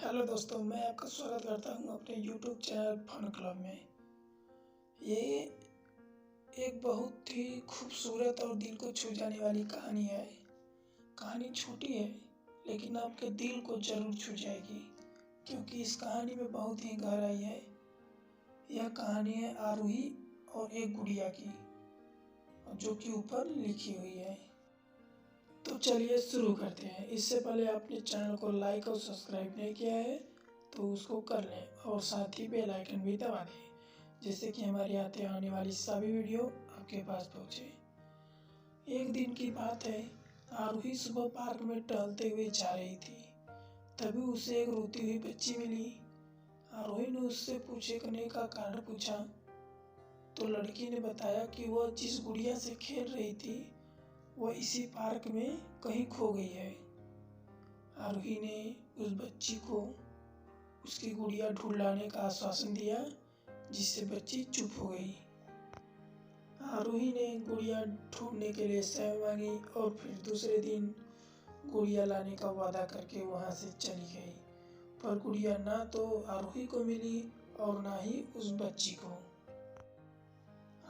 Hello दोस्तों, मैं आपका स्वागत करता हूं अपने यूट्यूब चैनल फन क्लब में। ये एक बहुत ही खूबसूरत और दिल को छू जाने वाली कहानी है। कहानी छोटी है लेकिन आपके दिल को जरूर छू जाएगी, क्योंकि इस कहानी में बहुत ही गहराई है। यह कहानी है आरोही और एक गुड़िया की, जो कि ऊपर लिखी हुई है। तो चलिए शुरू करते हैं। इससे पहले आपने चैनल को लाइक और सब्सक्राइब नहीं किया है तो उसको कर लें और साथ ही बेल आइकन भी दबा दें, जिससे कि हमारे आने वाली सभी वीडियो आपके पास पहुंचे। एक दिन की बात है, आरोही सुबह पार्क में टहलते हुए जा रही थी। तभी उसे एक रोती हुई बच्ची मिली। आरोही ने उससे पूछने का कारण पूछा तो लड़की ने बताया कि वह जिस गुड़िया से खेल रही थी वह इसी पार्क में कहीं खो गई है। आरोही ने उस बच्ची को उसकी गुड़िया ढूंढ लाने का आश्वासन दिया, जिससे बच्ची चुप हो गई। आरोही ने गुड़िया ढूंढने के लिए समय मांगी और फिर दूसरे दिन गुड़िया लाने का वादा करके वहां से चली गई। पर गुड़िया ना तो आरोही को मिली और ना ही उस बच्ची को।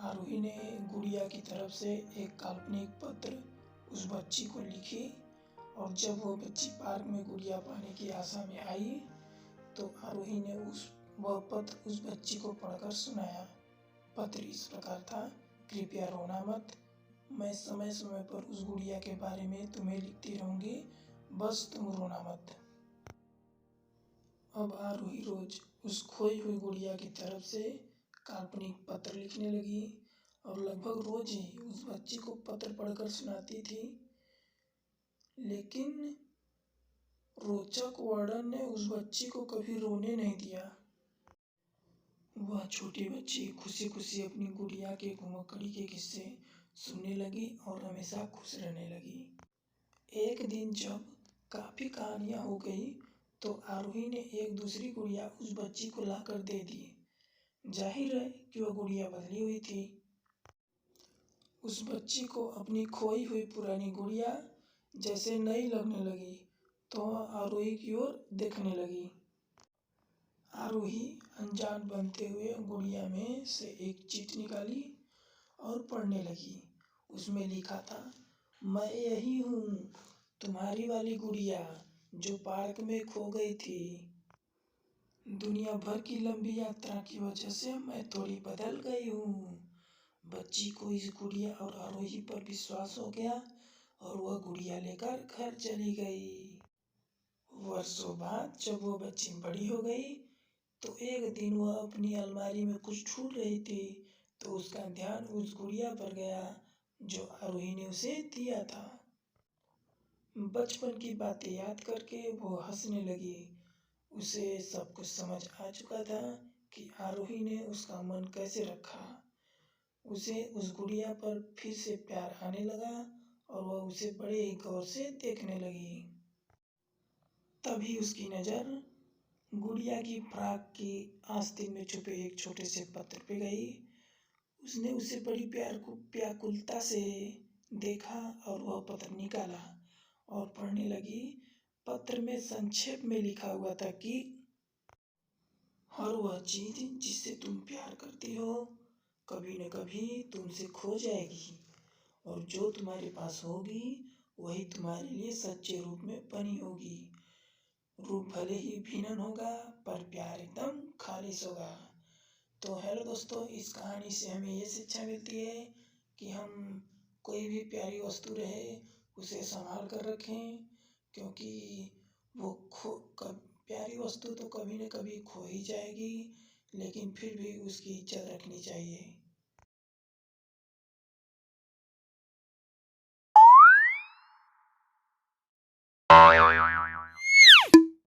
आरोही ने गुड़िया की तरफ से एक काल्पनिक पत्र उस बच्ची को लिखी, और जब वो बच्ची पार्क में गुड़िया पाने की आशा में आई तो आरोही ने वह पत्र उस बच्ची को पढ़कर सुनाया। पत्र इस प्रकार था: कृपया रोना मत, मैं समय समय पर उस गुड़िया के बारे में तुम्हें लिखती रहूंगी, बस तुम रोना मत। अब आरोही रोज उस खोई हुई गुड़िया की तरफ से काल्पनिक पत्र लिखने लगी और लगभग रोज ही उस बच्ची को पत्र पढ़कर सुनाती थी। लेकिन रोचक वर्णन ने उस बच्ची को कभी रोने नहीं दिया। वह छोटी बच्ची खुशी खुशी अपनी गुड़िया के घुमक्कड़ी के किस्से सुनने लगी और हमेशा खुश रहने लगी। एक दिन जब काफी कहानियां हो गई तो आरोही ने एक दूसरी गुड़िया उस बच्ची को लाकर दे दी। जाहिर है कि वह गुड़िया बदली हुई थी। उस बच्ची को अपनी खोई हुई पुरानी गुड़िया जैसे नई लगने लगी तो वह आरोही की ओर देखने लगी। आरोही अनजान बनते हुए गुड़िया में से एक चिट्ठी निकाली और पढ़ने लगी। उसमें लिखा था: मैं यही हूँ, तुम्हारी वाली गुड़िया जो पार्क में खो गई थी। दुनिया भर की लंबी यात्रा की वजह से मैं थोड़ी बदल गई हूँ। बच्ची को इस गुड़िया और आरोही पर विश्वास हो गया और वह गुड़िया लेकर घर चली गई। वर्षों बाद जब वो बच्ची बड़ी हो गई तो एक दिन वह अपनी अलमारी में कुछ ढूंढ रही थी तो उसका ध्यान उस गुड़िया पर गया जो आरोही ने उसे दिया था। बचपन की बातें याद करके वो हंसने लगी। उसे सब कुछ समझ आ चुका था कि आरोही ने उसका मन कैसे रखा। उसे उस गुड़िया पर फिर से प्यार आने लगा और वह उसे बड़े ही गौर से देखने लगी। तभी उसकी नज़र गुड़िया की फ्रॉक की आस्तीन में छुपे एक छोटे से पत्र पे गई। उसने उसे बड़ी व्याकुलता से देखा और वह पत्र निकाला और पढ़ने लगी। पत्र में संक्षेप में लिखा हुआ था कि हर वह चीज जिससे तुम प्यार करती हो कभी न कभी तुमसे खो जाएगी, और जो तुम्हारे पास होगी वही तुम्हारे लिए सच्चे रूप में बनी होगी। रूप भले ही भिन्न होगा पर प्यार एकदम खालिश होगा। तो हेलो दोस्तों, इस कहानी से हमें ये शिक्षा मिलती है कि हम कोई भी प्यारी वस्तु रहे उसे संभाल कर रखें, क्योंकि वो प्यारी वस्तु तो कभी न कभी खो ही जाएगी, लेकिन फिर भी उसकी इज्जत रखनी चाहिए।